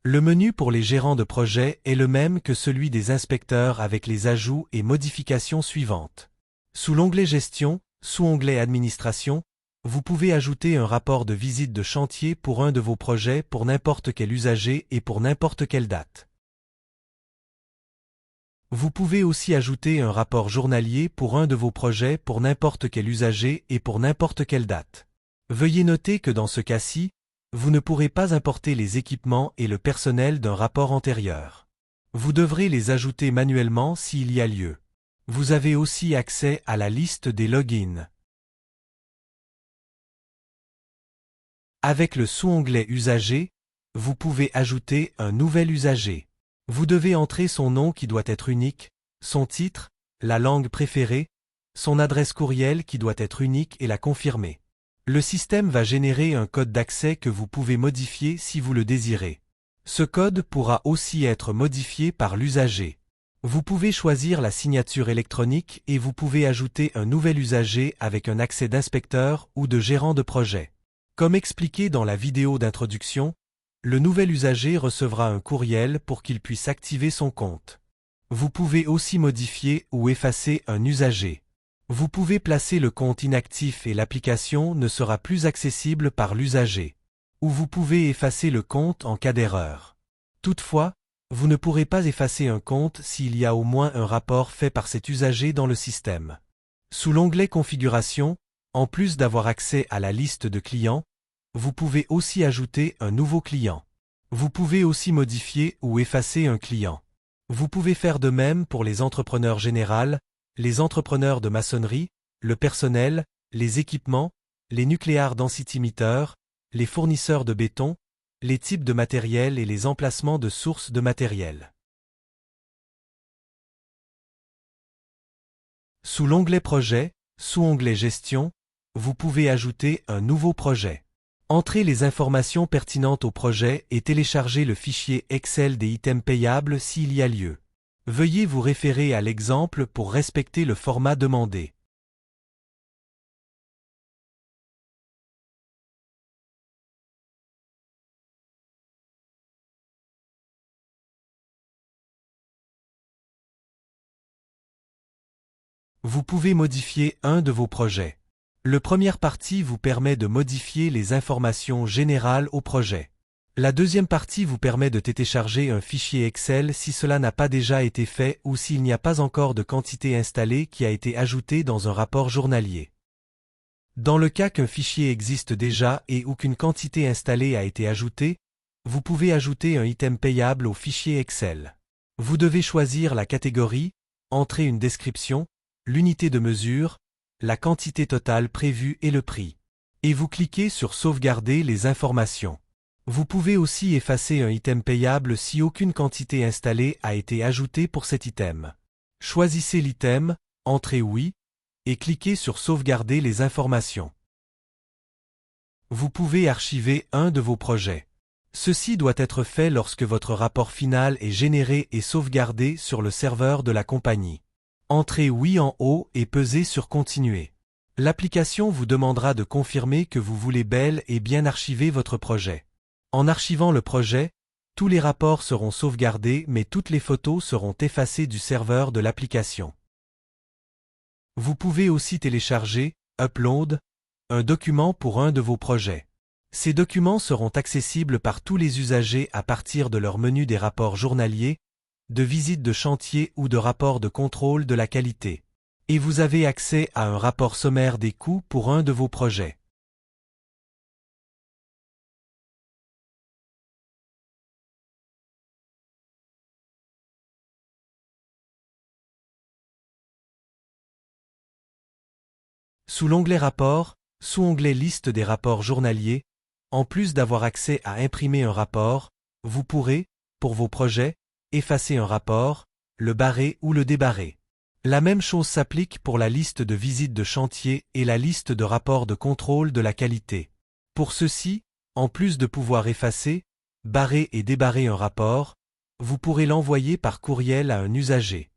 Le menu pour les gérants de projet est le même que celui des inspecteurs avec les ajouts et modifications suivantes. Sous l'onglet Gestion, sous-onglet Administration, vous pouvez ajouter un rapport de visite de chantier pour un de vos projets pour n'importe quel usager et pour n'importe quelle date. Vous pouvez aussi ajouter un rapport journalier pour un de vos projets pour n'importe quel usager et pour n'importe quelle date. Veuillez noter que dans ce cas-ci, vous ne pourrez pas importer les équipements et le personnel d'un rapport antérieur. Vous devrez les ajouter manuellement s'il y a lieu. Vous avez aussi accès à la liste des logins. Avec le sous-onglet Usager, vous pouvez ajouter un nouvel usager. Vous devez entrer son nom qui doit être unique, son titre, la langue préférée, son adresse courriel qui doit être unique et la confirmer. Le système va générer un code d'accès que vous pouvez modifier si vous le désirez. Ce code pourra aussi être modifié par l'usager. Vous pouvez choisir la signature électronique et vous pouvez ajouter un nouvel usager avec un accès d'inspecteur ou de gérant de projet. Comme expliqué dans la vidéo d'introduction, le nouvel usager recevra un courriel pour qu'il puisse activer son compte. Vous pouvez aussi modifier ou effacer un usager. Vous pouvez placer le compte inactif et l'application ne sera plus accessible par l'usager. Ou vous pouvez effacer le compte en cas d'erreur. Toutefois, vous ne pourrez pas effacer un compte s'il y a au moins un rapport fait par cet usager dans le système. Sous l'onglet Configuration, en plus d'avoir accès à la liste de clients, vous pouvez aussi ajouter un nouveau client. Vous pouvez aussi modifier ou effacer un client. Vous pouvez faire de même pour les entrepreneurs généraux, les entrepreneurs de maçonnerie, le personnel, les équipements, les nucléar density meters, les fournisseurs de béton, les types de matériel et les emplacements de sources de matériel. Sous l'onglet Projet, sous-onglet Gestion, vous pouvez ajouter un nouveau projet. Entrez les informations pertinentes au projet et téléchargez le fichier Excel des items payables s'il y a lieu. Veuillez vous référer à l'exemple pour respecter le format demandé. Vous pouvez modifier un de vos projets. La première partie vous permet de modifier les informations générales au projet. La deuxième partie vous permet de télécharger un fichier Excel si cela n'a pas déjà été fait ou s'il n'y a pas encore de quantité installée qui a été ajoutée dans un rapport journalier. Dans le cas qu'un fichier existe déjà et ou qu'une quantité installée a été ajoutée, vous pouvez ajouter un item payable au fichier Excel. Vous devez choisir la catégorie, entrer une description, l'unité de mesure, la quantité totale prévue et le prix. Et vous cliquez sur Sauvegarder les informations. Vous pouvez aussi effacer un item payable si aucune quantité installée a été ajoutée pour cet item. Choisissez l'item, entrez oui, et cliquez sur Sauvegarder les informations. Vous pouvez archiver un de vos projets. Ceci doit être fait lorsque votre rapport final est généré et sauvegardé sur le serveur de la compagnie. Entrez oui en haut et pesez sur Continuer. L'application vous demandera de confirmer que vous voulez bel et bien archiver votre projet. En archivant le projet, tous les rapports seront sauvegardés mais toutes les photos seront effacées du serveur de l'application. Vous pouvez aussi télécharger, upload, un document pour un de vos projets. Ces documents seront accessibles par tous les usagers à partir de leur menu des rapports journaliers, de visites de chantier ou de rapports de contrôle de la qualité. Et vous avez accès à un rapport sommaire des coûts pour un de vos projets. Sous l'onglet Rapports, sous-onglet Liste des rapports journaliers, en plus d'avoir accès à imprimer un rapport, vous pourrez, pour vos projets, effacer un rapport, le barrer ou le débarrer. La même chose s'applique pour la liste de visites de chantier et la liste de rapports de contrôle de la qualité. Pour ceci, en plus de pouvoir effacer, barrer et débarrer un rapport, vous pourrez l'envoyer par courriel à un usager.